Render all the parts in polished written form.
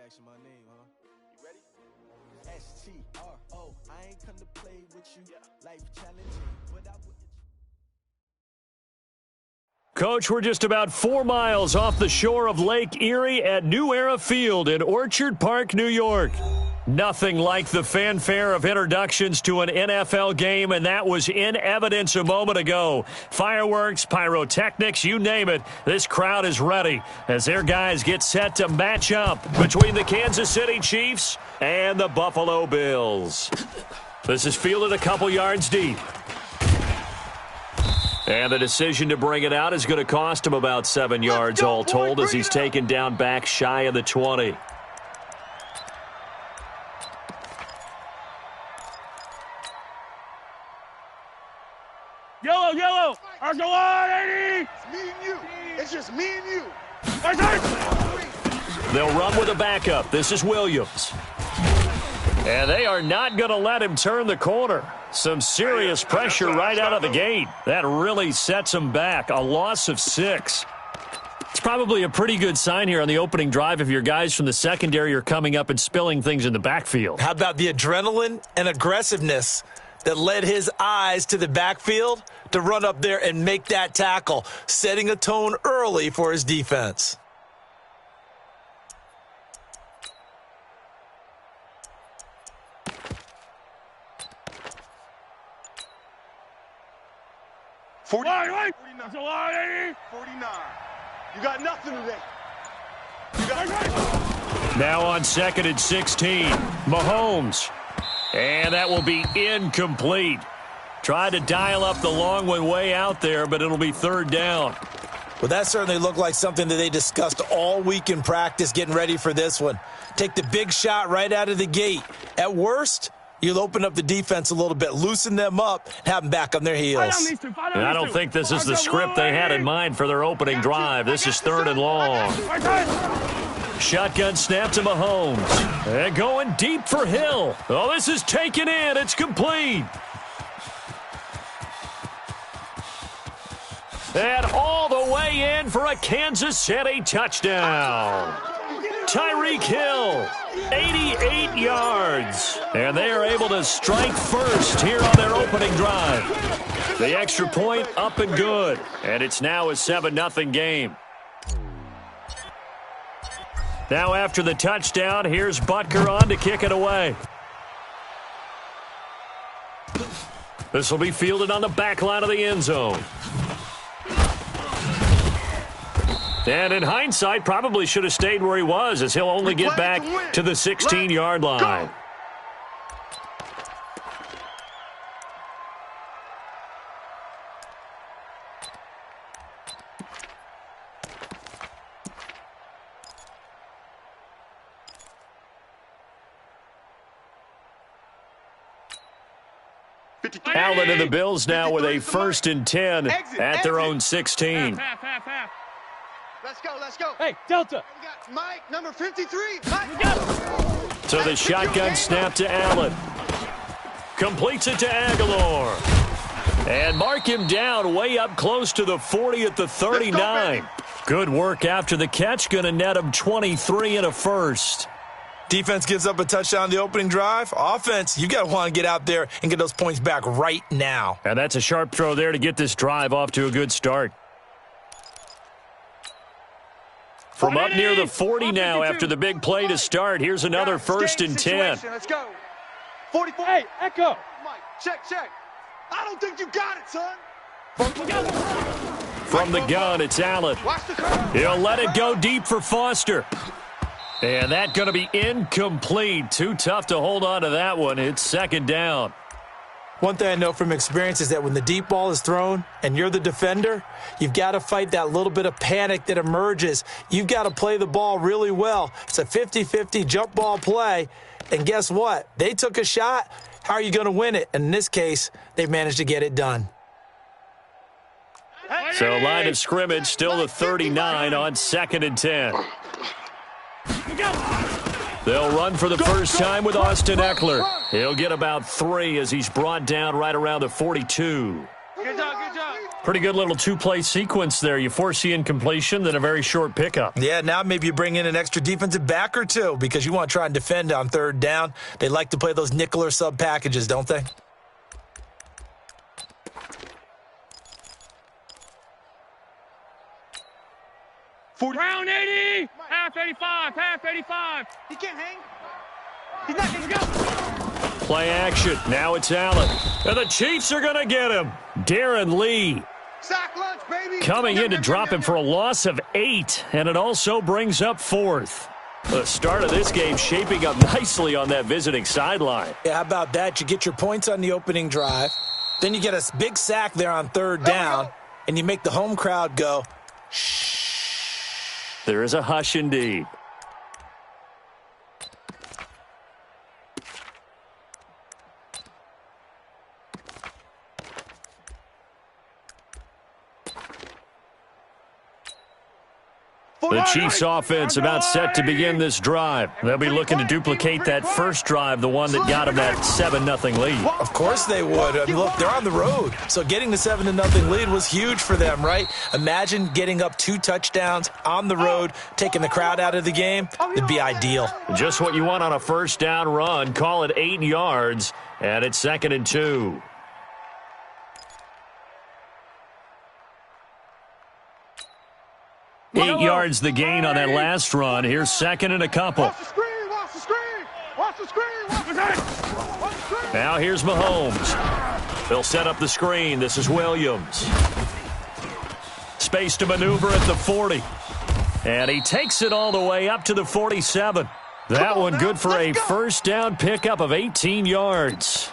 asking my name, huh? You ready? STRO. I ain't come to play with you. Life challenging, but I wouldn't. Coach, we're just about 4 miles off the shore of Lake Erie at New Era Field in Orchard Park, New York. Nothing like the fanfare of introductions to an NFL game, and that was in evidence a moment ago. Fireworks, pyrotechnics, you name it. This crowd is ready as their guys get set to match up between the Kansas City Chiefs and the Buffalo Bills. This is fielded a couple yards deep. And the decision to bring it out is going to cost him about 7 yards all told as he's taken down back shy of the 20. Yellow, yellow! Arch the line, 80! It's me and you. It's just me and you. They'll run with a backup. This is Williams. And they are not going to let him turn the corner. Some serious pressure right out of the gate. That really sets him back. A loss of 6. It's probably a pretty good sign here on the opening drive if your guys from the secondary are coming up and spilling things in the backfield. How about the adrenaline and aggressiveness that led his eyes to the backfield to run up there and make that tackle, setting a tone early for his defense. Line, 49. line, 80! 49. You got nothing today. You got Now on 2nd and 16, Mahomes. And that will be incomplete. Tried to dial up the long one way out there, but it'll be 3rd down. Well, that certainly looked like something that they discussed all week in practice getting ready for this one. Take the big shot right out of the gate. At worst, you'll open up the defense a little bit, loosen them up, and have them back on their heels. And I don't think this is the script they had in mind for their opening drive. This is 3rd and long. Shotgun snap to Mahomes. And going deep for Hill. Oh, this is taken in. It's complete. And all the way in for a Kansas City touchdown. Tyreek Hill, 88 yards. And they are able to strike first here on their opening drive. The extra point up and good. And it's now a 7-0 game. Now after the touchdown, here's Butker on to kick it away. This will be fielded on the back line of the end zone. And in hindsight, probably should have stayed where he was as he'll only get back to the 16-yard line. Allen and the Bills now with a 1st and 10 at their own 16. Half. Let's go, let's go. Hey, Delta. We got Mike, number 53. Mike. So the shotgun snap to Allen. Completes it to Aguilar. And mark him down way up close to the 40 at the 39. Good work after the catch. Going to net him 23 and a first. Defense gives up a touchdown on the opening drive. Offense, you got to want to get out there and get those points back right now. And that's a sharp throw there to get this drive off to a good start. From up near the 40 now after the big play to start. Here's another 1st and 10. Let's go. 44. Hey, Echo. Mike, check. I don't think you got it, son. From the gun, it's Allen. Watch the curve. He'll let it go deep for Foster. And that's going to be incomplete. Too tough to hold on to that one. It's 2nd down. One thing I know from experience is that when the deep ball is thrown and you're the defender, you've got to fight that little bit of panic that emerges. You've got to play the ball really well. It's a 50-50 jump ball play. And guess what? They took a shot. How are you going to win it? And in this ccase, they managed to get it done. So line of scrimmage still the 39 on 2nd and 10. They'll run for the first time with Austin Eckler. He'll get about 3 as he's brought down right around the 42. Good job. Pretty good little two-play sequence there. You force the incompletion, then a very short pickup. Yeah, now maybe you bring in an extra defensive back or two because you want to try and defend on third down. They like to play those nickel or sub packages, don't they? Round 80! Half 85, half 85. He can't hang. He's not going to go. Play action. Now it's Allen. And the Chiefs are going to get him. Darren Lee Sack lunch, baby. coming in to drop him for a loss of 8. And it also brings up 4th. The start of this game shaping up nicely on that visiting sideline. Yeah, how about that? You get your points on the opening drive. Then you get a big sack there on third down. And you make the home crowd go, shh. There is a hush indeed. The Chiefs offense about set to begin this drive. They'll be looking to duplicate that first drive, the one that got them that 7-0 lead. Of course they would. I mean, look, they're on the road. So getting the 7-0 lead was huge for them, right? Imagine getting up 2 touchdowns on the road, taking the crowd out of the game. It'd be ideal. Just what you want on a first down run. Call it 8 yards, and it's 2nd and 2. Eight yards the gain on that last run. Here's 2nd and a couple. Watch the screen, watch the screen, watch the screen, watch the screen. Now here's Mahomes. They'll set up the screen. This is Williams. Space to maneuver at the 40. And he takes it all the way up to the 47. That one good for a first down pickup of 18 yards.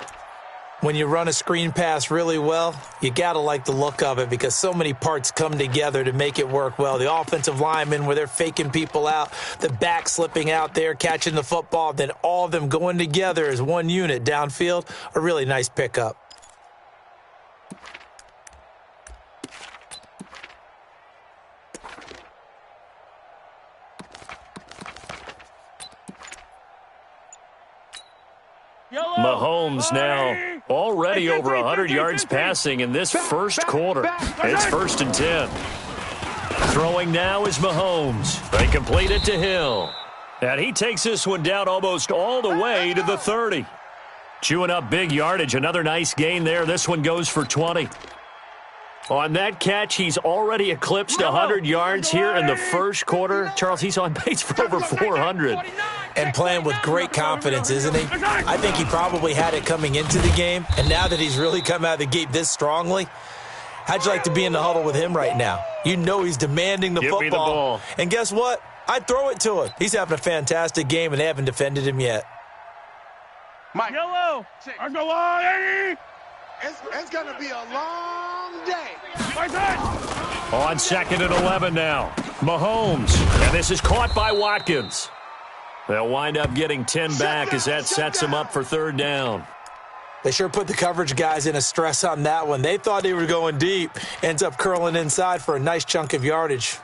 When you run a screen pass really well, you got to like the look of it because so many parts come together to make it work well. The offensive linemen where they're faking people out, the back slipping out there, catching the football, then all of them going together as one unit downfield, a really nice pickup. Mahomes now already over 100 yards passing in this first quarter. It's 1st and 10. Throwing now is Mahomes. They complete it to Hill. And he takes this one down almost all the way to the 30. Chewing up big yardage. Another nice gain there. This one goes for 20. On that catch, he's already eclipsed 100 yards here in the first quarter. Charles, he's on pace for over 400. And playing with great confidence, isn't he? I think he probably had it coming into the game, and now that he's really come out of the gate this strongly, how'd you like to be in the huddle with him right now? You know he's demanding the Give football. me the ball. And guess what? I'd throw it to him. He's having a fantastic game, and they haven't defended him yet. Mike. Yellow. Let's go on, 80. It's going to be a long day. On 2nd and 11 now. Mahomes. And this is caught by Watkins. They'll wind up getting 10 back as that sets him up for 3rd down. They sure put the coverage guys in a stress on that one. They thought they were going deep. Ends up curling inside for a nice chunk of yardage.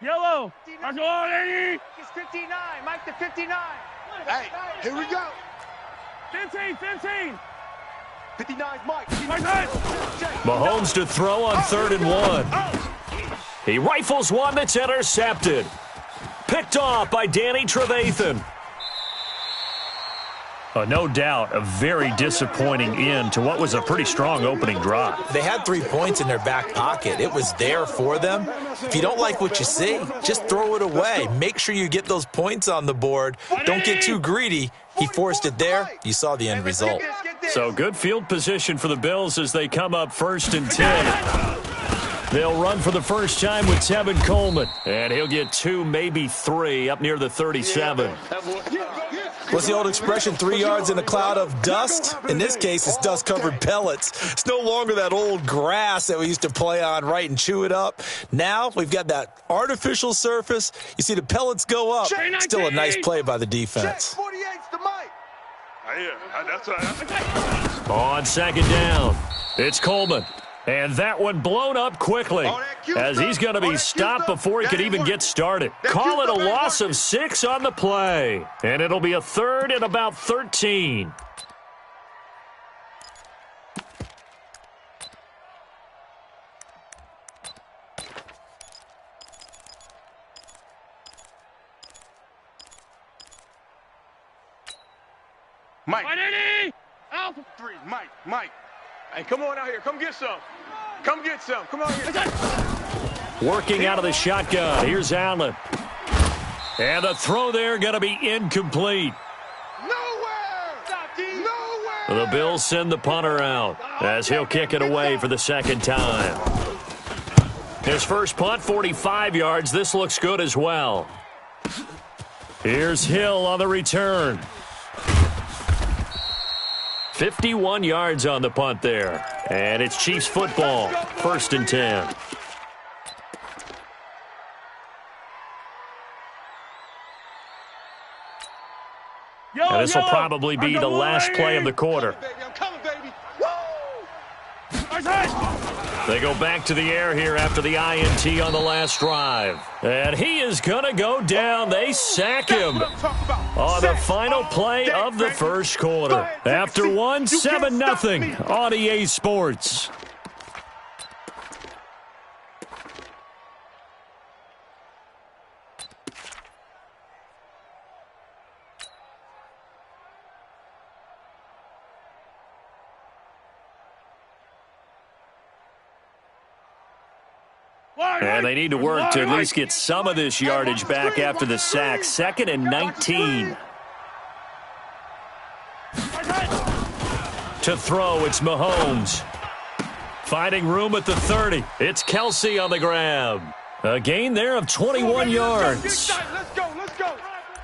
Yellow. Let's go on, 80. It's 59. Mike to 59. Hey, here we go. 15, 15. 59's Mike. Mahomes to throw on 3rd and 1. He rifles one that's intercepted. Picked off by Danny Trevathan. No doubt, a very disappointing end to what was a pretty strong opening drive. They had 3 points in their back pocket. It was there for them. If you don't like what you see, just throw it away. Make sure you get those points on the board. Don't get too greedy. He forced it there. You saw the end result. So good field position for the Bills as they come up 1st and 10. They'll run for the first time with Tevin Coleman. And he'll get 2, maybe 3, up near the 37. What's the old expression, 3 yards in a cloud of dust? In this case, it's dust-covered pellets. It's no longer that old grass that we used to play on, right, and chew it up. Now we've got that artificial surface. You see the pellets go up. Still a nice play by the defense. 48's the Mike. That's right. On 2nd down, it's Coleman. And that one blown up quickly as he's going to be stopped before he could even get started. Call it a loss of 6 on the play. And it'll be a 3rd and about 13. Mike. Alpha. 3, Mike. Hey, come on out here. Come get some. Come get some. Come on here. Working out of the shotgun. Here's Allen. And the throw there going to be incomplete. The Bills send the punter out as he'll kick it away for the second time. His first punt, 45 yards. This looks good as well. Here's Hill on the return. 51 yards on the punt there. And it's Chiefs football, 1st and 10. And this will probably be the last play of the quarter. They go back to the air here after the INT on the last drive. And he is going to go down. They sack him on the final play of the first quarter. After 7-0 on EA Sports. And they need to work to at least get some of this yardage back after the sack. 2nd and 19. To throw, it's Mahomes. Finding room at the 30. It's Kelsey on the grab. A gain there of 21 yards. Let's go.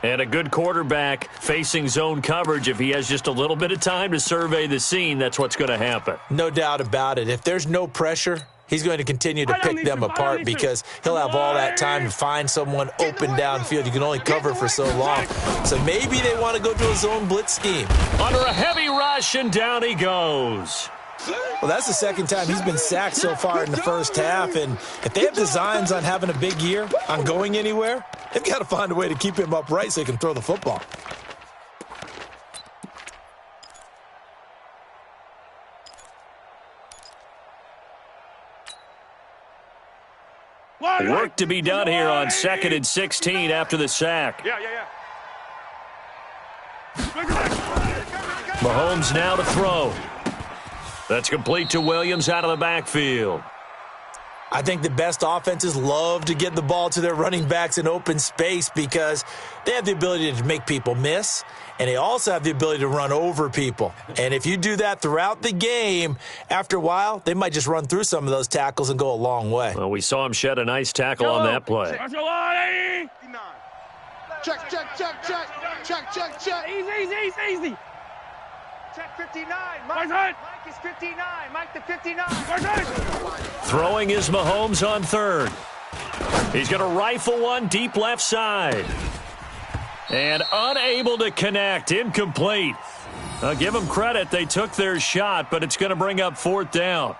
And a good quarterback facing zone coverage. If he has just a little bit of time to survey the scene, that's what's going to happen. No doubt about it. If there's no pressure, he's going to continue to pick them apart because he'll have all that time to find someone open downfield. You can only cover for so long. So maybe they want to go to a zone blitz scheme. Under a heavy rush, and down he goes. Well, that's the second time he's been sacked so far in the first half. And if they have designs on having a big year, on going anywhere, they've got to find a way to keep him upright so he can throw the football. Work to be done here on 2nd and 16 after the sack. Mahomes now to throw. That's complete to Williams out of the backfield. I think the best offenses love to get the ball to their running backs in open space because they have the ability to make people miss, and they also have the ability to run over people. And if you do that throughout the game, after a while, they might just run through some of those tackles and go a long way. Well, we saw him shed a nice tackle on that play. Check. Easy. Check 59. Mike is 59. Mike to 59. Throwing is Mahomes on 3rd. He's going to rifle one deep left side. And unable to connect. Incomplete. I'll give them credit. They took their shot, but it's going to bring up 4th down.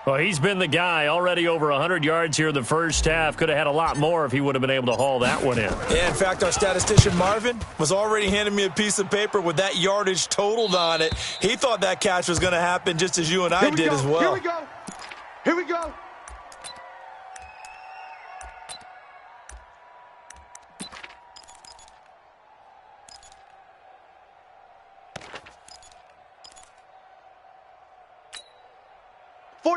Well, he's been the guy. Already over 100 yards here in the first half. Could have had a lot more if he would have been able to haul that one in. Yeah, in fact, our statistician Marvin was already handing me a piece of paper with that yardage totaled on it. He thought that catch was going to happen just as you and I did as well. Here we go.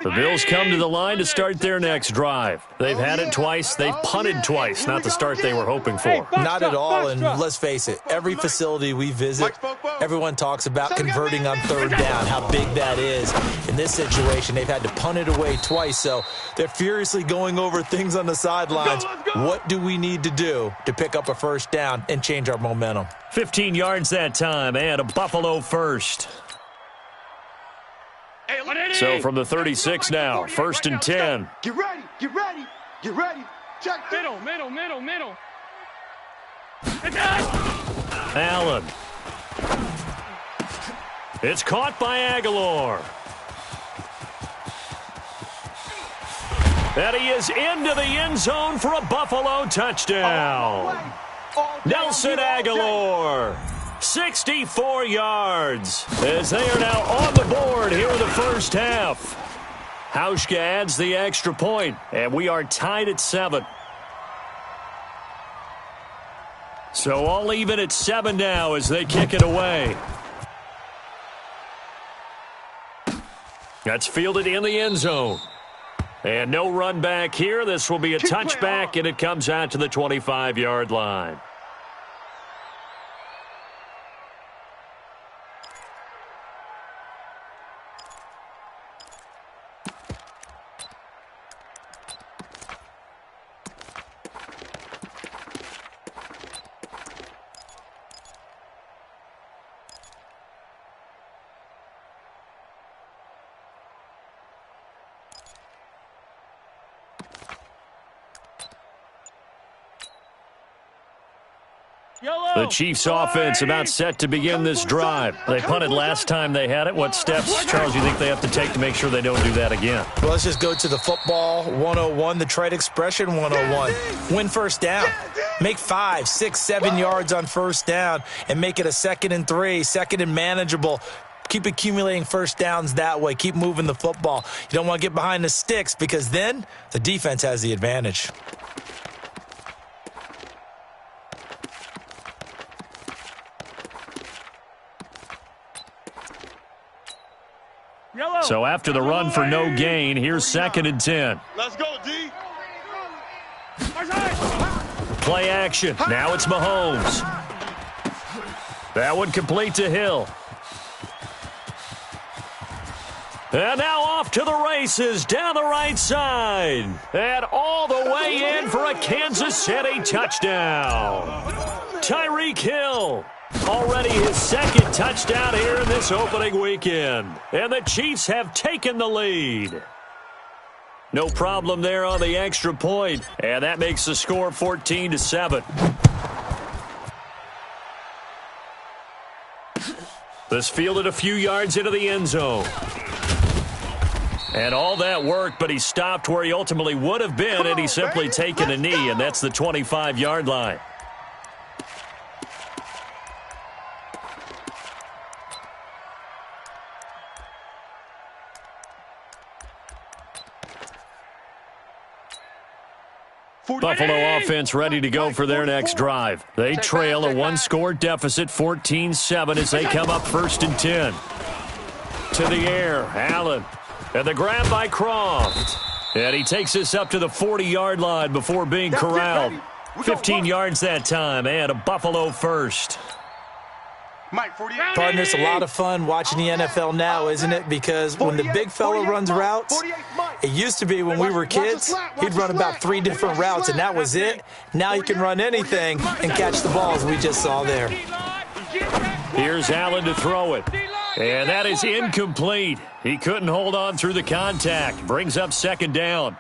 The Bills come to the line to start their next drive. They've had it twice. They've punted twice. Not the start they were hoping for. Not at all, and let's face it, every facility we visit, everyone talks about converting on 3rd down, how big that is. In this situation, they've had to punt it away twice, so they're furiously going over things on the sidelines. What do we need to do to pick up a 1st down and change our momentum? 15 yards that time, and a Buffalo first. So from the 36 now, 1st and 10. Get ready. Check Middle. Allen. It's caught by Aguilar. And he is into the end zone for a Buffalo touchdown. Nelson Aguilar. 64 yards as they are now on the board here in the first half. Hauschka adds the extra point, and we are tied at 7. So all even at 7 now as they kick it away. That's fielded in the end zone. And no run back here. This will be a touchback, and it comes out to the 25-yard line. The Chiefs offense about set to begin this drive. They punted last time they had it. What steps, Charles, do you think they have to take to make sure they don't do that again? Well, let's just go to the football 101, the trade expression 101. Win first down. Make 5, 6, 7 yards on first down and make it a 2nd and 3, 2nd and manageable. Keep accumulating first downs that way. Keep moving the football. You don't want to get behind the sticks because then the defense has the advantage. So after the run for no gain, here's 2nd and 10. Let's go, D. Play action. Now it's Mahomes. That one complete to Hill. And now off to the races down the right side. And all the way in for a Kansas City touchdown. Tyreek Hill. Already his 2nd touchdown here in this opening weekend. And the Chiefs have taken the lead. No problem there on the extra point. And that makes the score 14-7. This fielded a few yards into the end zone. And all that worked, but he stopped where he ultimately would have been, and he's simply taken a knee, and that's the 25-yard line. Buffalo offense ready to go for their next drive. They trail a one-score deficit, 14-7, as they come up 1st and 10. To the air, Allen. And the grab by Croft. And he takes this up to the 40-yard line before being corralled. 15 yards that time, and a Buffalo first. Partner, it's a lot of fun watching the NFL now, isn't it? Because when the big fella runs routes, it used to be when we were kids, he'd run about 3 different routes, and that was it. Now he can run anything and catch the balls we just saw there. Here's Allen to throw it. And that is incomplete. He couldn't hold on through the contact. Brings up 2nd down.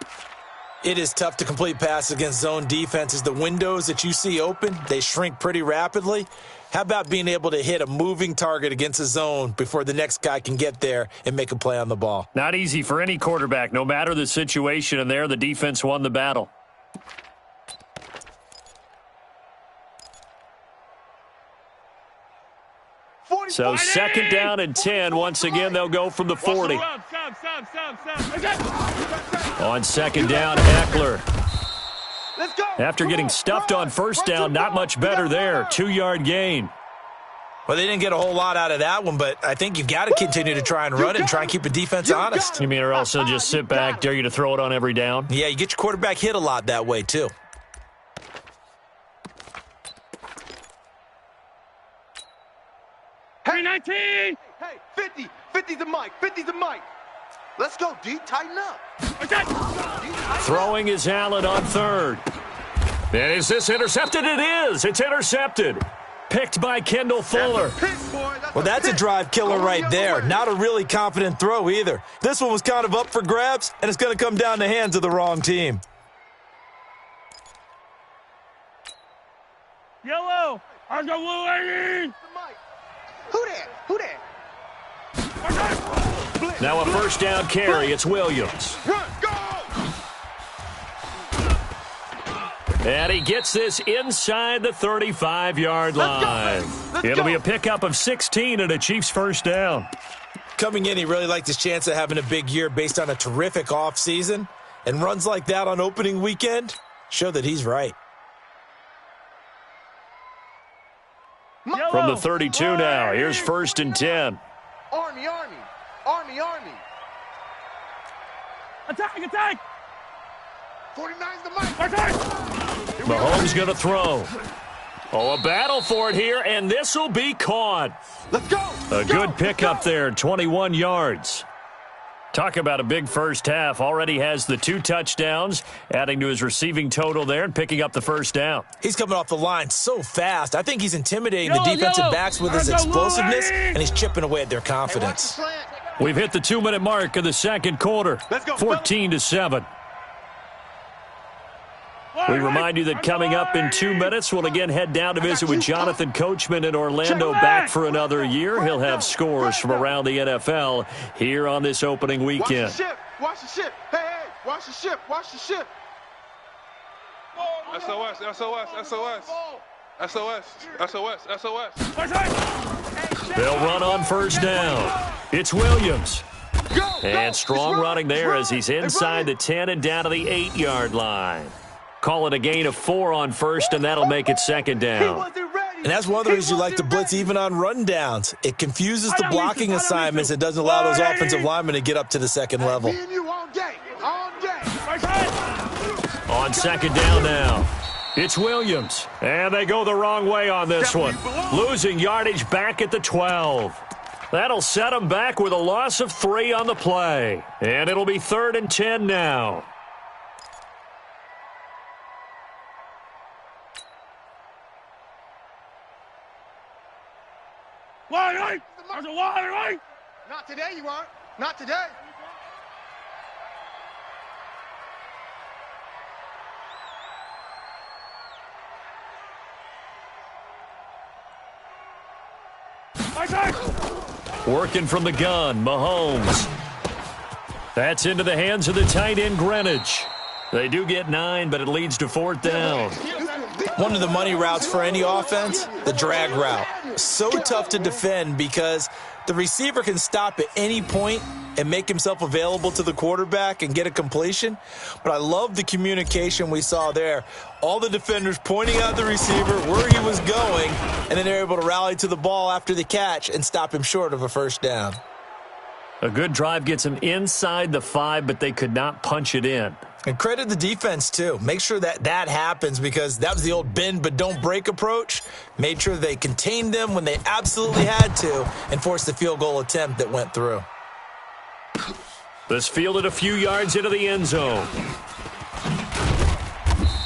It is tough to complete passes against zone defenses. The windows that you see open, they shrink pretty rapidly. How about being able to hit a moving target against a zone before the next guy can get there and make a play on the ball? Not easy for any quarterback, no matter the situation, and there the defense won the battle. So 2nd down and 10. Once again, they'll go from the 40. On 2nd down, Eckler. After getting stuffed on first down, not much better there. 2-yard gain. Well, they didn't get a whole lot out of that one, but I think you've got to continue to try and run it and try and keep the defense honest. You mean or also just sit back, dare you to throw it on every down? Yeah, you get your quarterback hit a lot that way, too. Hey, 19! Hey, 50. 50's the mic. 50's the mic. Let's go, D. Tighten up. Throwing is Allen on 3rd. And is this intercepted? It is. It's intercepted. Picked by Kendall Fuller. Well, that's a drive killer right there. Not a really confident throw either. This one was kind of up for grabs, and it's going to come down the hands of the wrong team. Yellow! I got blue 80! Who that? Who that? Now a first down carry. It's Williams. Run, go! And he gets this inside the 35-yard line. It'll be a pickup of 16 and a Chiefs first down. Coming in, he really liked his chance of having a big year based on a terrific offseason. And runs like that on opening weekend show that he's right. From the 32 now, here's 1st and 10. Army, Army. Army, Army. Attack, attack! 49's the mic. Mahomes going to throw. Oh, a battle for it here, and this will be caught. Let's go. A good pickup there, 21 yards. Talk about a big first half. Already has the 2 touchdowns, adding to his receiving total there and picking up the first down. He's coming off the line so fast. I think he's intimidating the defensive backs with his explosiveness, and he's chipping away at their confidence. We've hit the 2-minute mark of the second quarter, 14-7. We remind you that coming up in 2 minutes, we'll again head down to visit with Jonathan Coachman in Orlando, back for another year. He'll have scores from around the NFL here on this opening weekend. Watch the ship. Watch the ship. Hey, hey, watch the ship. Watch the ship. SOS, SOS, SOS. SOS, SOS, SOS. They'll run on first down. It's Williams. And strong running there as he's inside the 10 and down to the 8-yard line. Call it a gain of 4 on first, and that'll make it second down. And that's one of the reasons you like to blitz even on rundowns. It confuses the blocking assignments. It doesn't allow those offensive linemen to get up to the second level. On second down now, it's Williams. And they go the wrong way on this one. Losing yardage back at the 12. That'll set them back with a loss of 3 on the play. And it'll be 3rd and 10 now. Not today, you aren't. Not today. Working from the gun, Mahomes. That's into the hands of the tight end, Greenwich. They do get 9, but it leads to 4th down. One of the money routes for any offense, the drag route. So tough to defend because the receiver can stop at any point and make himself available to the quarterback and get a completion. But I love the communication we saw there. All the defenders pointing out the receiver where he was going, and then they're able to rally to the ball after the catch and stop him short of a first down. A good drive gets him inside the 5, but they could not punch it in. And credit the defense, too. Make sure that happens because that was the old bend but don't break approach. Made sure they contained them when they absolutely had to and forced the field goal attempt that went through. This fielded a few yards into the end zone.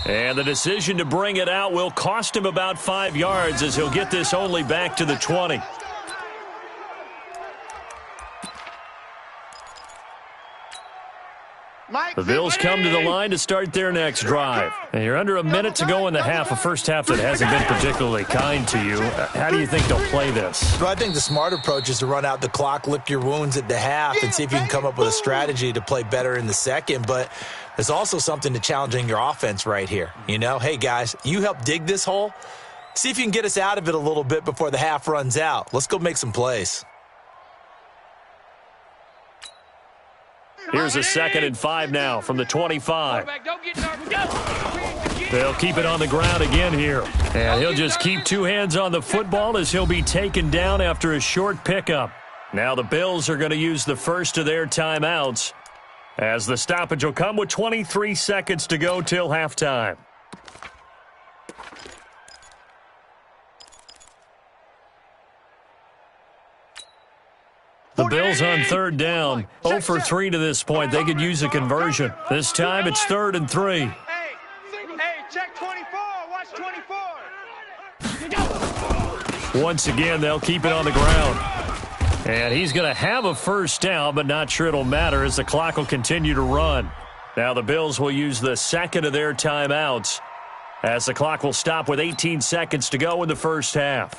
And the decision to bring it out will cost him about 5 yards as he'll get this only back to the 20. The Bills come to the line to start their next drive. And you're under a minute to go in the half, a first half that hasn't been particularly kind to you. How do you think they'll play this? Well, I think the smart approach is to run out the clock, lick your wounds at the half, and see if you can come up with a strategy to play better in the second. But there's also something to challenging your offense right here. You know, hey, guys, you help dig this hole. See if you can get us out of it a little bit before the half runs out. Let's go make some plays. Here's a 2nd and 5 now from the 25. They'll keep it on the ground again here. And he'll just keep 2 hands on the football as he'll be taken down after a short pickup. Now the Bills are going to use the first of their timeouts as the stoppage will come with 23 seconds to go till halftime. The Bills on 3rd down, 0 for 3 to this point. They could use a conversion. This time it's 3rd and 3. Hey, check 24. Watch 24. Once again, they'll keep it on the ground. And he's going to have a first down, but not sure it'll matter as the clock will continue to run. Now the Bills will use the second of their timeouts as the clock will stop with 18 seconds to go in the first half.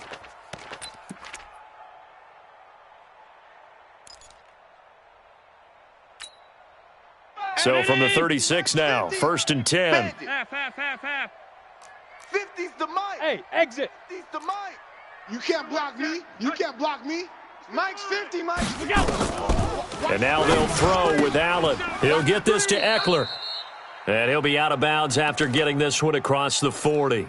So from the 36 now, 1st and 10. Half. 50's the mic. Hey, exit. 50's the mic. You can't block me. You can't block me. Mike's 50, Mike. And now they'll throw with Allen. He'll get this to Eckler. And he'll be out of bounds after getting this one across the 40.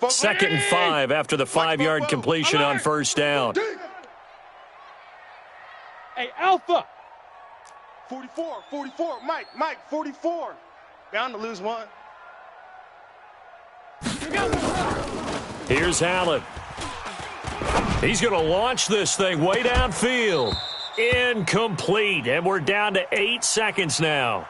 2nd and 5 after the 5-yard completion on first down. Hey, Alpha. 44, Mike, 44. Bound to lose one. Here's Allen. He's going to launch this thing way downfield. Incomplete, and we're down to 8 seconds now.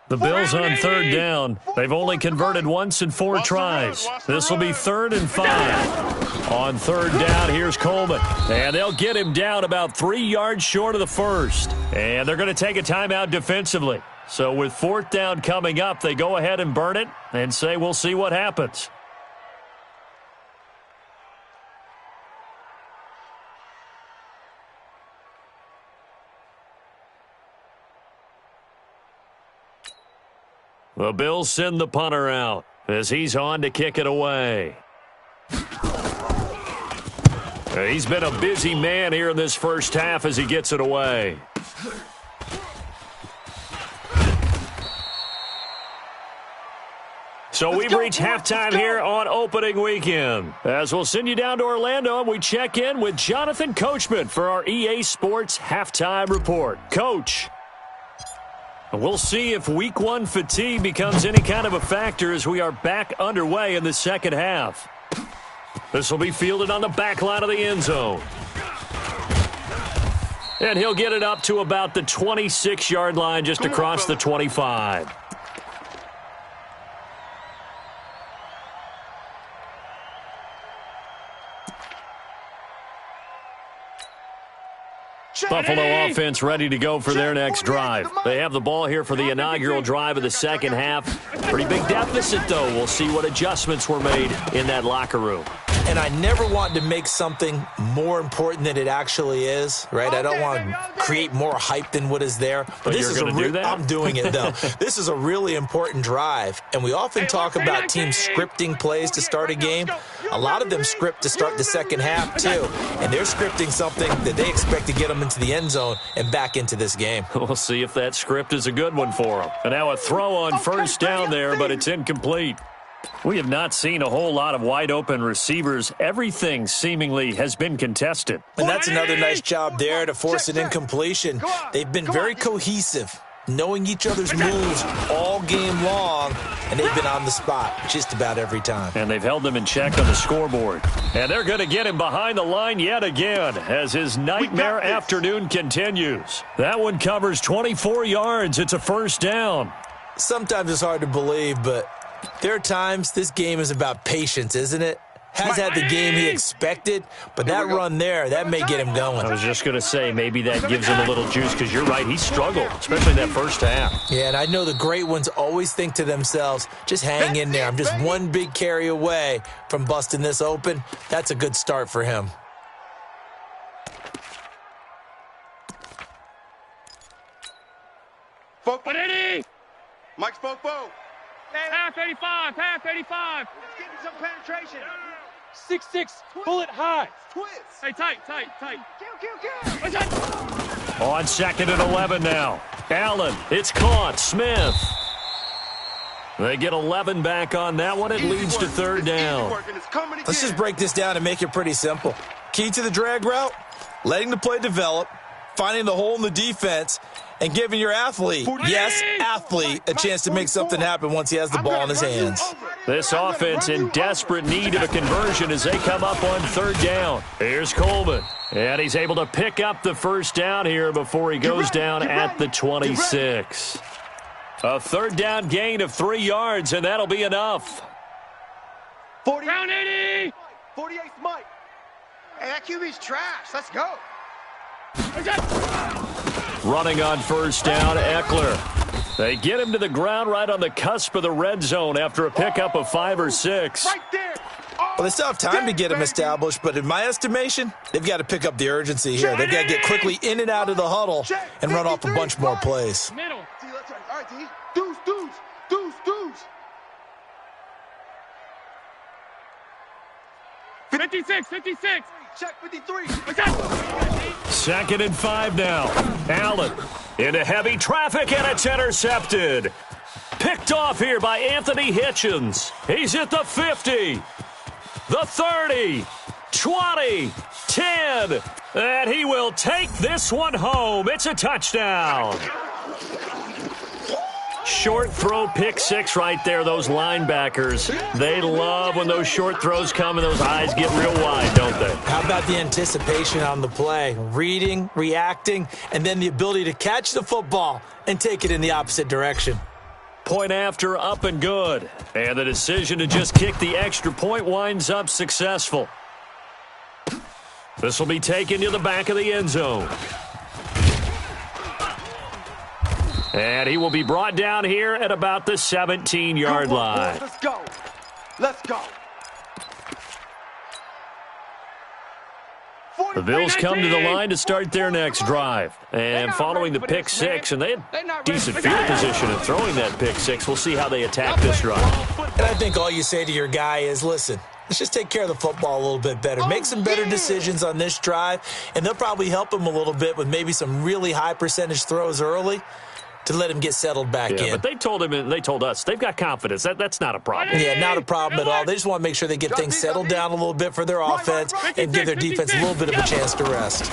The Bills on 3rd down. They've only converted once in 4 tries. This will be 3rd and 5. On 3rd down, here's Coleman. And they'll get him down about 3 yards short of the first. And they're going to take a timeout defensively. So with 4th down coming up, they go ahead and burn it and say we'll see what happens. The Bills send the punter out as he's on to kick it away. He's been a busy man here in this first half as he gets it away. So we've reached halftime here on opening weekend. As we'll send you down to Orlando and we check in with Jonathan Coachman for our EA Sports Halftime Report. Coach. We'll see if Week 1 fatigue becomes any kind of a factor as we are back underway in the second half. This will be fielded on the back line of the end zone. And he'll get it up to about the 26-yard line just across the 25. Buffalo offense ready to go for their next drive. They have the ball here for the inaugural drive of the second half. Pretty big deficit, though. We'll see what adjustments were made in that locker room. And I never want to make something more important than it actually is, right? I don't want to create more hype than what is there. But this you're going to do that? I'm doing it, though. This is a really important drive. And we often talk about teams scripting plays to start a game. A lot of them script to start the second half, too. And they're scripting something that they expect to get them into the end zone and back into this game. We'll see if that script is a good one for them. And now a throw on first down there, but it's incomplete. We have not seen a whole lot of wide-open receivers. Everything seemingly has been contested. And that's another nice job there to force an incompletion. They've been very cohesive, knowing each other's moves all game long, and they've been on the spot just about every time. And they've held them in check on the scoreboard. And they're going to get him behind the line yet again as his nightmare afternoon continues. That one covers 24 yards. It's a first down. Sometimes it's hard to believe, but there are times this game is about patience, isn't it? Has had the game he expected, but that run there, that may get him going. I was just going to say, maybe that gives him a little juice, because you're right, he struggled, especially in that first half. Yeah, and I know the great ones always think to themselves, just hang in there. I'm just one big carry away from busting this open. That's a good start for him. Mike's Fofo. Pass 85, pass 85. Let's get some penetration. 6'6", bullet high. Twist. Hey, tight. Kill. On 2nd and 11 now. Allen, it's caught. Smith. They get 11 back on that one. It leads to 3rd down. Let's just break this down and make it pretty simple. Key to the drag route, letting the play develop, finding the hole in the defense, and giving your athlete, yes, athlete, a chance to make something happen once he has the ball in his hands. This offense in desperate need of a conversion as they come up on 3rd down. Here's Coleman. And he's able to pick up the first down here before he goes down at the 26. A 3rd down gain of 3 yards, and that'll be enough. 40. Round 80. 48's Mike. Hey, that QB's trash. Let's go. Running on first down, Eckler. They get him to the ground right on the cusp of the red zone after a pickup of 5 or 6. Right there. Well, they still have time to get him established, but in my estimation, they've got to pick up the urgency here. They've got to get quickly in and out of the huddle and run off a bunch more plays. Middle. All right, D. Deuce. 56, 56. Check 53. Second and 5 now. Allen into heavy traffic, and it's intercepted. Picked off here by Anthony Hitchens. He's at the 50, the 30, 20, 10, and he will take this one home. It's a touchdown. Short throw, pick six right there. Those linebackers, they love when those short throws come and those eyes get real wide, don't they? How about the anticipation on the play? Reading, reacting, and then the ability to catch the football and take it in the opposite direction. Point after, up and good. And the decision to just kick the extra point winds up successful. This will be taken to the back of the end zone. And he will be brought down here at about the 17-yard line. Let's go. Let's go. The Bills come to the line to start their next drive. And following the pick six, and they had decent field position in throwing that pick six. We'll see how they attack this drive. And I think all you say to your guy is, listen, let's just take care of the football a little bit better. Make some better decisions on this drive, and they'll probably help him a little bit with maybe some really high percentage throws early to let him get settled back in. But they told him, and they told us, they've got confidence. That's not a problem. Yeah, not a problem at all. They just want to make sure they get things settled down a little bit for their offense and give their defense a little bit of a chance to rest.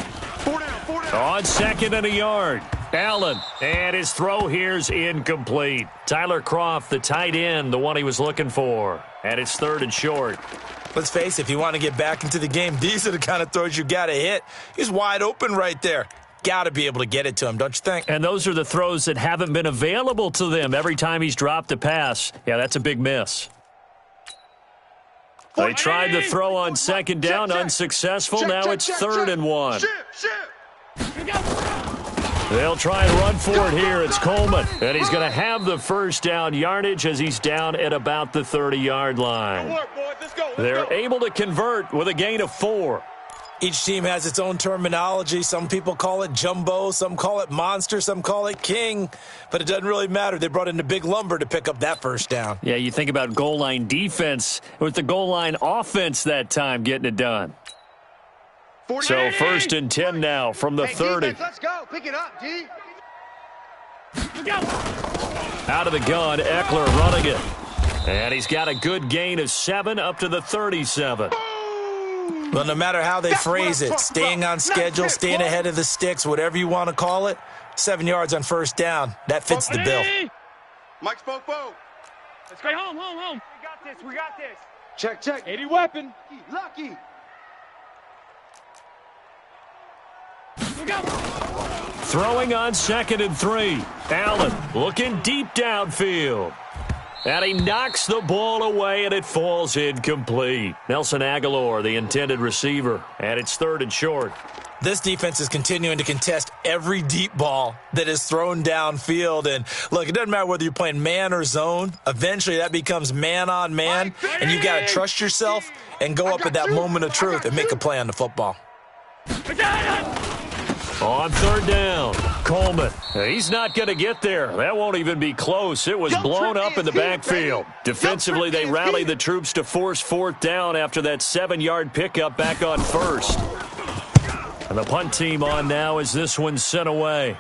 On second and a yard, Allen, and his throw here's incomplete. Tyler Croft, the tight end, the one he was looking for. And it's third and short. Let's face it, if you want to get back into the game, these are the kind of throws you got to hit. He's wide open right there. Got to be able to get it to him, don't you think? And those are the throws that haven't been available to them every time he's dropped a pass. Yeah, that's a big miss. They tried the throw on second down, unsuccessful. Now it's third and one. They'll try and run for it here. It's Coleman, and he's going to have the first down yardage as he's down at about the 30-yard line. They're able to convert with a gain of 4. Each team has its own terminology. Some people call it jumbo, some call it monster, some call it king. But it doesn't really matter. They brought in the big lumber to pick up that first down. Yeah, you think about goal line defense with the goal line offense that time getting it done. So first and 10 now from the 30. Defense, let's go. Pick it up, D. Out of the gun, Eckler running it. And he's got a good gain of 7 up to the 37. Well, no matter how they phrase it, staying on schedule, staying ahead of the sticks, whatever you want to call it, 7 yards on first down, that fits the bill. Mike spoke. Let's go home. We got this. Check. 80 weapon. Lucky. Throwing on second and 3. Allen looking deep downfield. And he knocks the ball away, and it falls incomplete. Nelson Aguilar, the intended receiver, and it's third and short. This defense is continuing to contest every deep ball that is thrown downfield. And, look, it doesn't matter whether you're playing man or zone. Eventually, that becomes man on man, and you've got to trust yourself and go up at that moment of truth and make a play on the football. On third down, Coleman. He's not going to get there. That won't even be close. It was blown up in the backfield. Defensively, they rallied the troops to force fourth down after that 7-yard pickup back on first. And the punt team on now as this one's sent away.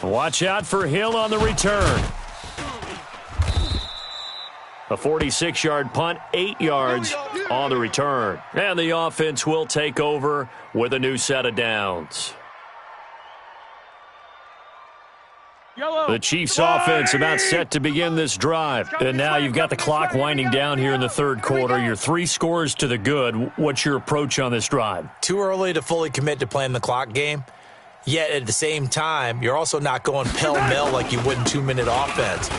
Watch out for Hill on the return. A 46-yard punt, 8 yards on the return. And the offense will take over with a new set of downs. The Chiefs offense about set to begin this drive. And now you've got the clock winding down here in the third quarter. You're 3 scores to the good. What's your approach on this drive? Too early to fully commit to playing the clock game. Yet at the same time, you're also not going pell-mell like you would in 2-minute offense.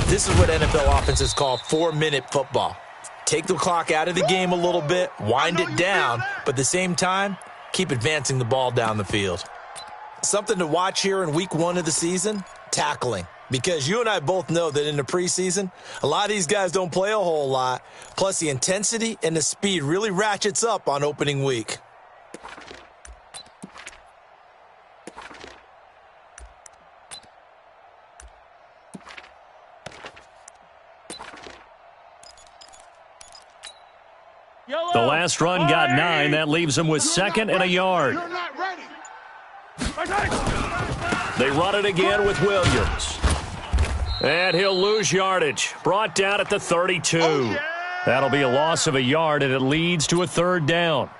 This is what NFL offenses call 4-minute football. Take the clock out of the game a little bit, wind it down, but at the same time, keep advancing the ball down the field. Something to watch here in week 1 of the season, tackling. Because you and I both know that in the preseason, a lot of these guys don't play a whole lot. Plus, the intensity and the speed really ratchets up on opening week. Yellow. The last run got 9. That leaves them with second and a yard. You're not ready. They run it again with Williams. And he'll lose yardage. Brought down at the 32. Oh, yeah. That'll be a loss of a yard, and it leads to a third down.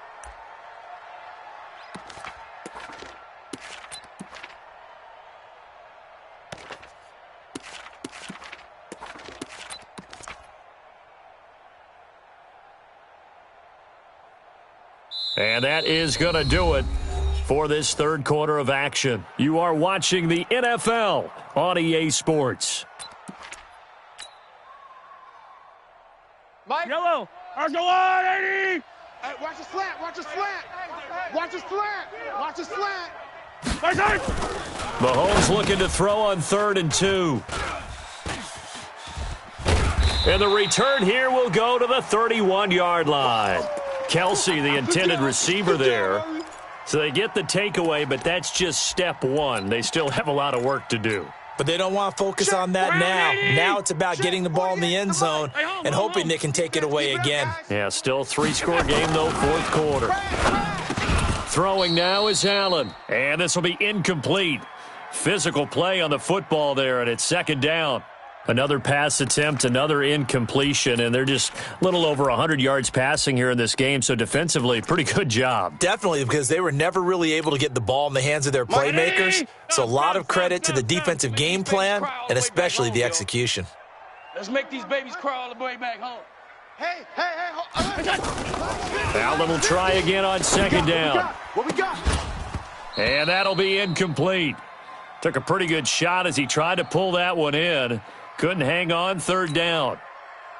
And that is going to do it for this third quarter of action. You are watching the NFL on EA Sports. Mike. Yellow. Arsenal 80. Hey, watch the slant. Watch the slant. Watch the slant. Watch the slant. Mahomes looking to throw on 3rd and 2. And the return here will go to the 31-yard line. Kelsey, the intended receiver there. So they get the takeaway, but that's just step one. They still have a lot of work to do. But they don't want to focus on that now. Now it's about getting the ball in the end zone and hoping they can take it away again. Yeah, still 3-score game, though, fourth quarter. Throwing now is Allen, and this will be incomplete. Physical play on the football there, and it's second down. Another pass attempt, another incompletion, and they're just a little over 100 yards passing here in this game, so defensively, pretty good job. Definitely, because they were never really able to get the ball in the hands of their playmakers, so a lot of credit to the defensive game plan and especially the execution. Let's make these babies crawl all the way back home. Hey. Allen will try again on second down. What we got? And that'll be incomplete. Took a pretty good shot as he tried to pull that one in. Couldn't hang on, third down.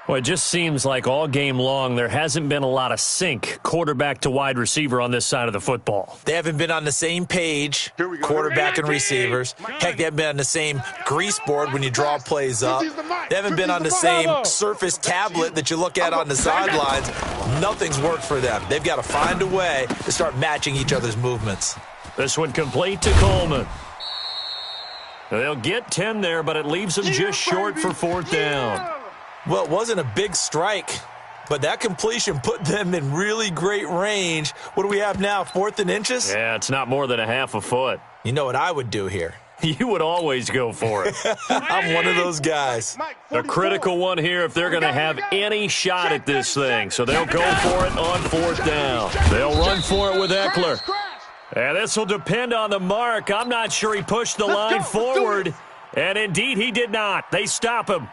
Well, it just seems like all game long there hasn't been a lot of sync quarterback to wide receiver on this side of the football. They haven't been on the same page, quarterback and receivers. Heck, they haven't been on the same grease board when you draw plays up. They haven't been on the same Surface tablet that you look at on the sidelines. Nothing's worked for them. They've got to find a way to start matching each other's movements. This one complete to Coleman. They'll get 10 there, but it leaves them just short for fourth down. Well, it wasn't a big strike, but that completion put them in really great range. What do we have now, 4th and inches? Yeah, it's not more than a half a foot. You know what I would do here? You would always go for it. I'm one of those guys. A critical one here if they're going to have any shot at this thing. So they'll go for it on fourth down. They'll run for it with Eckler. And this will depend on the mark. I'm not sure he pushed the line forward. And indeed, he did not. They stop him.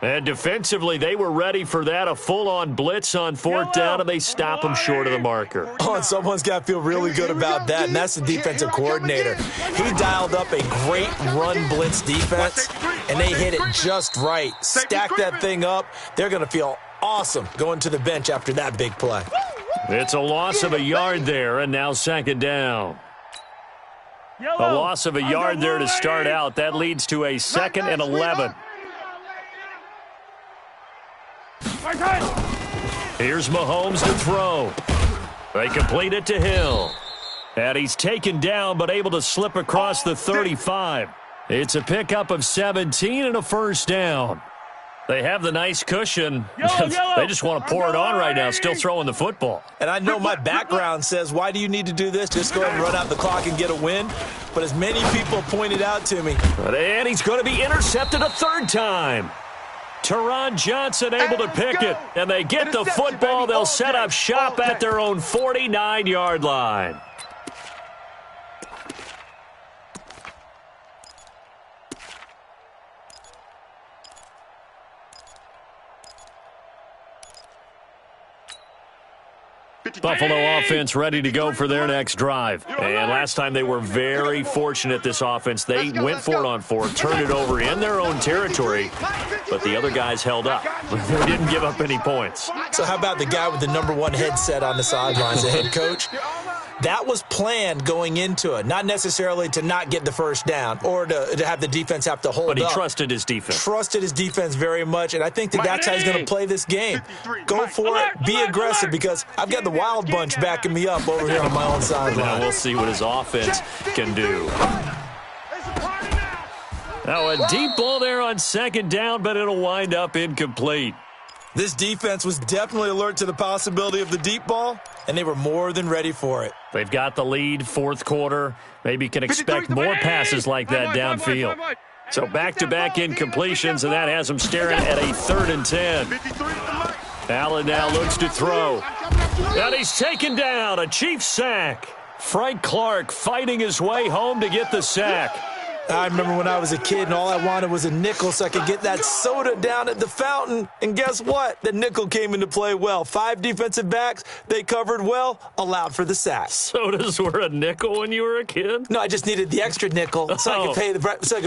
And defensively, they were ready for that. A full-on blitz on fourth down, and they stop him short of the marker. Oh, and someone's got to feel really good about that, and that's the defensive coordinator. He dialed up a great run blitz defense, and they hit it just right. Stack that thing up. They're going to feel awesome going to the bench after that big play. It's a loss of a yard there, and now second down. A loss of a yard there to start out. That leads to a 2nd and 11. Here's Mahomes to throw. They complete it to Hill. And he's taken down but able to slip across the 35. It's a pickup of 17 and a first down. They have the nice cushion. They just want to pour it on right now, still throwing the football. And I know my background says, why do you need to do this? Just go ahead and run out the clock and get a win. But as many people pointed out to me. And he's going to be intercepted a third time. Teron Johnson able to pick it. And they get the football. They'll set up shop at their own 49-yard line. Buffalo offense ready to go for their next drive. And last time they were very fortunate, this offense. They went for it on fourth, turned it over in their own territory, but the other guys held up. They didn't give up any points. So how about the guy with the #1 headset on the sidelines, the head coach? That was planned going into it, not necessarily to not get the first down or to have the defense have to hold up. But he trusted his defense. Trusted his defense very much, and I think that's how he's going to play this game. Go for it, be aggressive, because I've got the Wild Bunch backing me up over here on my own sideline. Now we'll see what his offense can do. Now a deep ball there on second down, but it'll wind up incomplete. This defense was definitely alert to the possibility of the deep ball, and they were more than ready for it. They've got the lead, fourth quarter. Maybe can expect more passes like that downfield. So back-to-back incompletions, and that has them staring at a 3rd and 10. Allen now looks to throw. And he's taken down, a Chiefs sack. Frank Clark fighting his way home to get the sack. I remember when I was a kid and all I wanted was a nickel so I could get that soda down at the fountain. And guess what? The nickel came into play well. 5 defensive backs, they covered well, allowed for the sack. Sodas were a nickel when you were a kid? No, I just needed the extra nickel so I could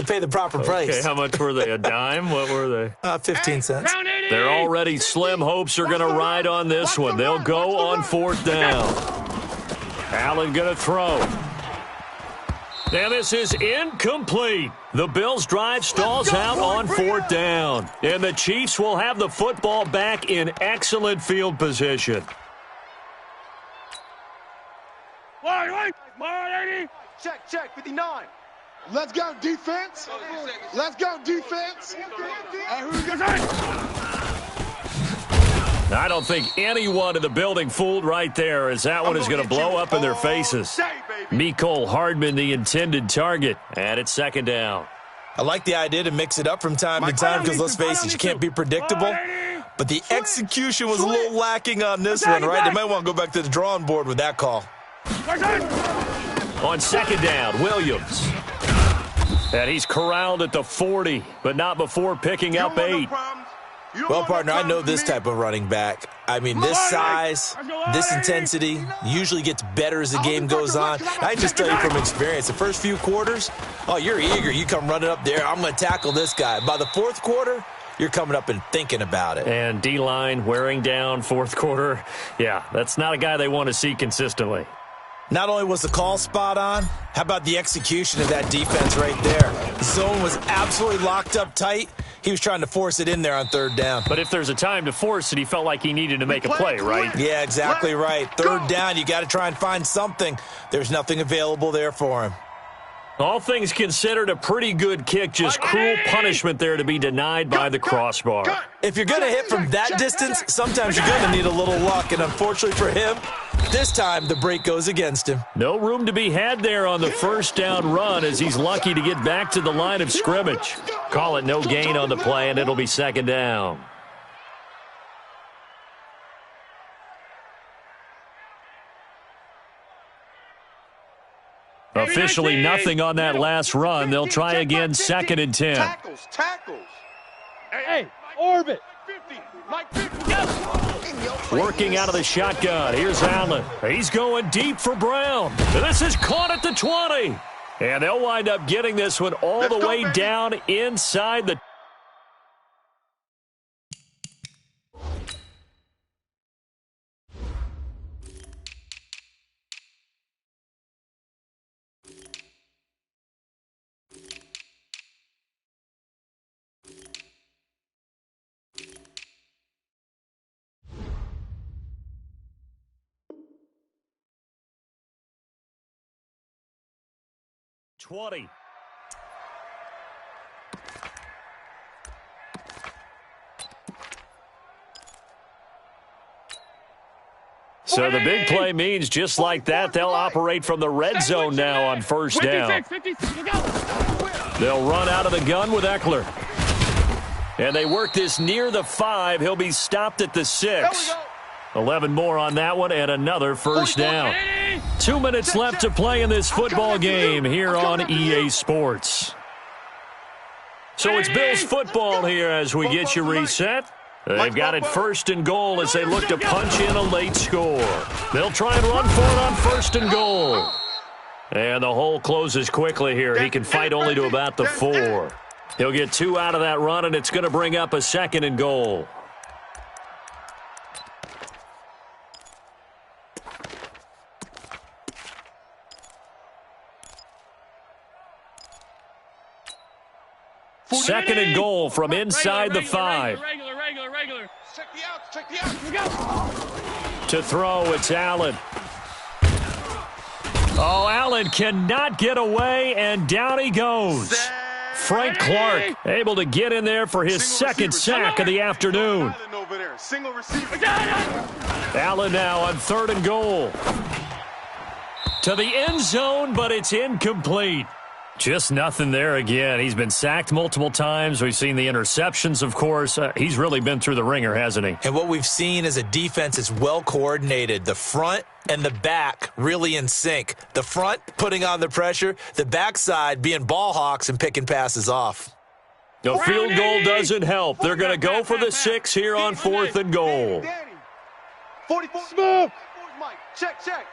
pay the proper price. Okay, how much were they? A dime? What were they? 15 cents. They're already slim hopes are going to ride on this one. They'll go on 4th down. Allen going to throw. And this is incomplete. The Bills' drive stalls out on 4th down. And the Chiefs will have the football back in excellent field position. Check, 59. Let's go, defense. Let's go, defense. I don't think anyone in the building fooled right there, as that one is going to blow up in their faces. Mecole Hardman, the intended target, and it's 2nd down. I like the idea to mix it up from time to time because, let's face it, you can't be predictable. But the execution was a little lacking on this one, right? They might want to go back to the drawing board with that call. On 2nd down, Williams. And he's corralled at the 40, but not before picking up 8. Well, partner, I know this type of running back. I mean, this size, this intensity usually gets better as the game goes on. I can just tell you from experience, the first few quarters, oh, you're eager. You come running up there, I'm going to tackle this guy. By the 4th quarter, you're coming up and thinking about it. And D-line wearing down 4th quarter. Yeah, that's not a guy they want to see consistently. Not only was the call spot on, how about the execution of that defense right there? The zone was absolutely locked up tight. He was trying to force it in there on 3rd down. But if there's a time to force it, he felt like he needed to make a play, right? Yeah, exactly right. 3rd down, you got to try and find something. There's nothing available there for him. All things considered, a pretty good kick, just cruel punishment there to be denied by the crossbar. If you're going to hit from that distance, sometimes you're going to need a little luck, and unfortunately for him, this time the break goes against him. No room to be had there on the 1st down run as he's lucky to get back to the line of scrimmage. Call it no gain on the play, and it'll be 2nd down. Officially nothing on that last run. They'll try again, 2nd and 10. Tackles. Hey, orbit. Working out of the shotgun. Here's Allen. He's going deep for Brown. This is caught at the 20. And they'll wind up getting this one all the way down inside the 20. So the big play means just like that, they'll operate from the red zone now on 1st down. They'll run out of the gun with Eckler. And they work this near the 5. He'll be stopped at the 6. 11 more on that one and another 1st down. 2 minutes left to play in this football game here on EA Sports. So it's Bills football here as we get you reset. They've got it 1st and goal as they look to punch in a late score. They'll try and run for it on 1st and goal. And the hole closes quickly here. He can fight only to about the 4. He'll get 2 out of that run, and it's going to bring up a 2nd and goal. Second and goal from inside the 5. Regular. Check the outs. Here we go. To throw, it's Allen. Oh, Allen cannot get away, and down he goes. Frank Clark able to get in there for his 2nd sack of the afternoon. Single receiver. Allen now on 3rd and goal. To the end zone, but it's incomplete. Just nothing there again. He's been sacked multiple times. We've seen the interceptions, of course. He's really been through the ringer, hasn't he? And what we've seen is a defense that's well coordinated. The front and the back really in sync. The front putting on the pressure, the backside being ball hawks and picking passes off. The field goal doesn't help. They're going to go for the 6 here on 4th and goal. 44. Smooth. Check.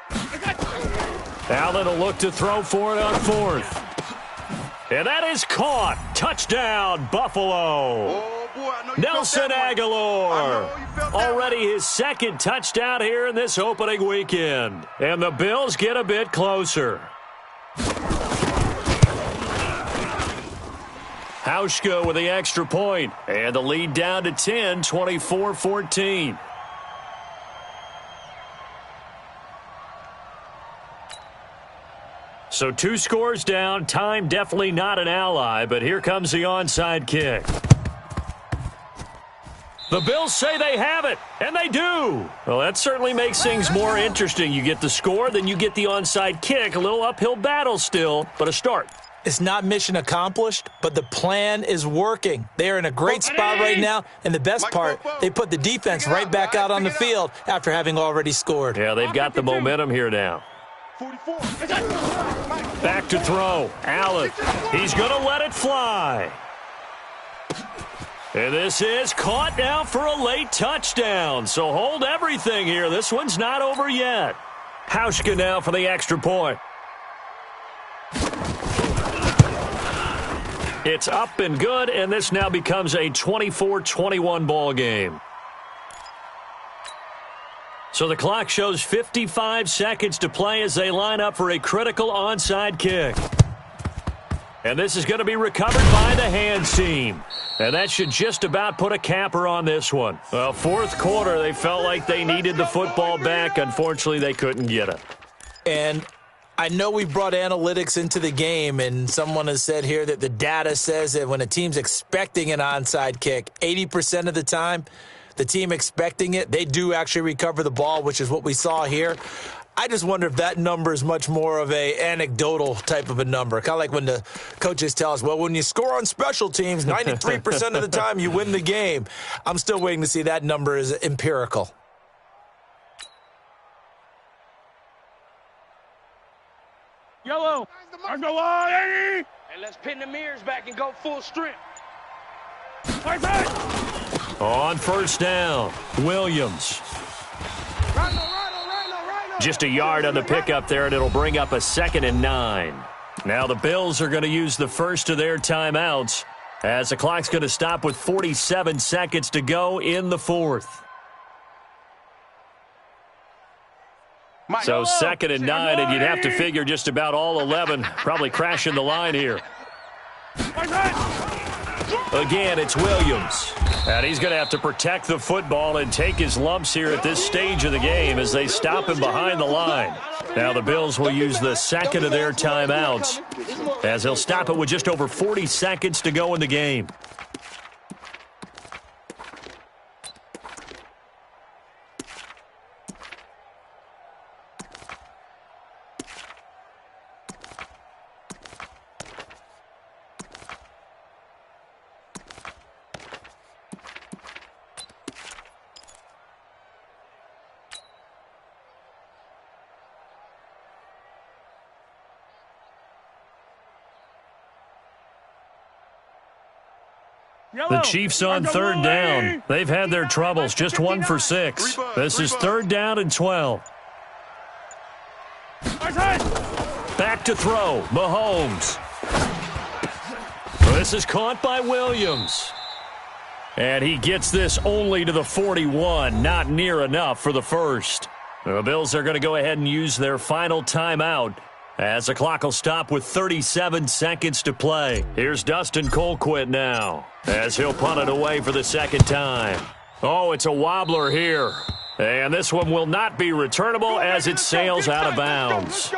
Allen will look to throw for it on 4th. And that is caught. Touchdown, Buffalo. Oh, boy, I know you Nelson Aguilar. Already his 2nd touchdown here in this opening weekend. And the Bills get a bit closer. Hauschka with the extra point. And the lead down to 10, 24-14. So 2 scores down. Time definitely not an ally, but here comes the onside kick. The Bills say they have it, and they do. Well, that certainly makes things more interesting. You get the score, then you get the onside kick. A little uphill battle still, but a start. It's not mission accomplished, but the plan is working. They are in a great spot right now, and the best part, they put the defense right back out on the field after having already scored. Yeah, they've got the momentum here now. 44. Back to throw. Allen. He's going to let it fly. And this is caught now for a late touchdown. So hold everything here. This one's not over yet. Hauschka now for the extra point. It's up and good, and this now becomes a 24-21 ball game. So the clock shows 55 seconds to play as they line up for a critical onside kick. And this is going to be recovered by the hands team. And that should just about put a capper on this one. Well, 4th quarter, they felt like they needed the football back. Unfortunately, they couldn't get it. And I know we brought analytics into the game, and someone has said here that the data says that when a team's expecting an onside kick, 80% of the time, the team expecting it, they do actually recover the ball, which is what we saw here. I just wonder if that number is much more of a anecdotal type of a number. Kind of like when the coaches tell us, well, when you score on special teams, 93% of the time you win the game. I'm still waiting to see that number is empirical. Yellow. Go on, Eddie. And let's pin the mirrors back and go full strength. On 1st down, Williams. Just a yard on the pickup there, and it'll bring up a 2nd and 9. Now the Bills are going to use the first of their timeouts as the clock's going to stop with 47 seconds to go in the 4th. So 2nd and 9, and you'd have to figure just about all 11 probably crashing the line here. Again, it's Williams. And he's going to have to protect the football and take his lumps here at this stage of the game as they stop him behind the line. Now the Bills will use the 2nd of their timeouts as they'll stop it with just over 40 seconds to go in the game. The Chiefs on 3rd down. They've had their troubles, just 1 for 6. This is 3rd down and 12. Back to throw, Mahomes. This is caught by Williams. And he gets this only to the 41, not near enough for the first. The Bills are going to go ahead and use their final timeout as the clock will stop with 37 seconds to play. Here's Dustin Colquitt now as he'll punt it away for the 2nd time. Oh, it's a wobbler here. And this one will not be returnable as it sails out of bounds.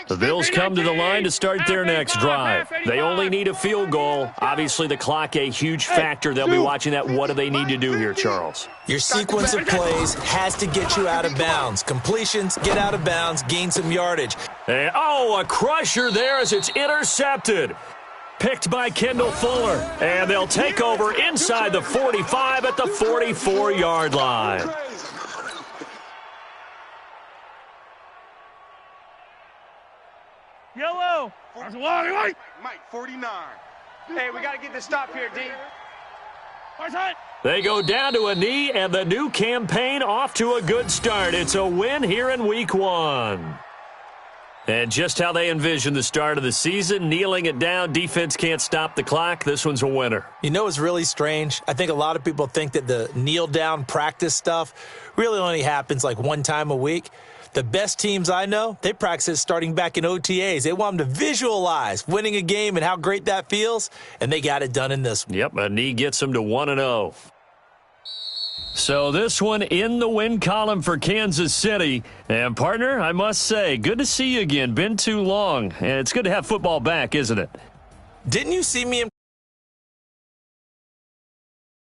The Bills come to the line to start their next drive. They only need a field goal. Obviously, the clock a huge factor. They'll be watching that. What do they need to do here, Charles? Your sequence of plays has to get you out of bounds. Completions, get out of bounds, gain some yardage. And, a crusher there as it's intercepted. Picked by Kendall Fuller. And they'll take over inside the 45 at the 44-yard line. Yellow. Mike, 49. Hey, we got to get this stop here, D. They go down to a knee, and the new campaign off to a good start. It's a win here in Week 1. And just how they envision the start of the season, kneeling it down, defense can't stop the clock. This one's a winner. You know what's really strange? I think a lot of people think that the kneel-down practice stuff really only happens like one time a week. The best teams I know, they practice it starting back in OTAs. They want them to visualize winning a game and how great that feels, and they got it done in this one. Yep, a knee gets them to 1-0. So this one in the win column for Kansas City. And, partner, I must say, good to see you again. Been too long. And it's good to have football back, isn't it? Didn't you see me in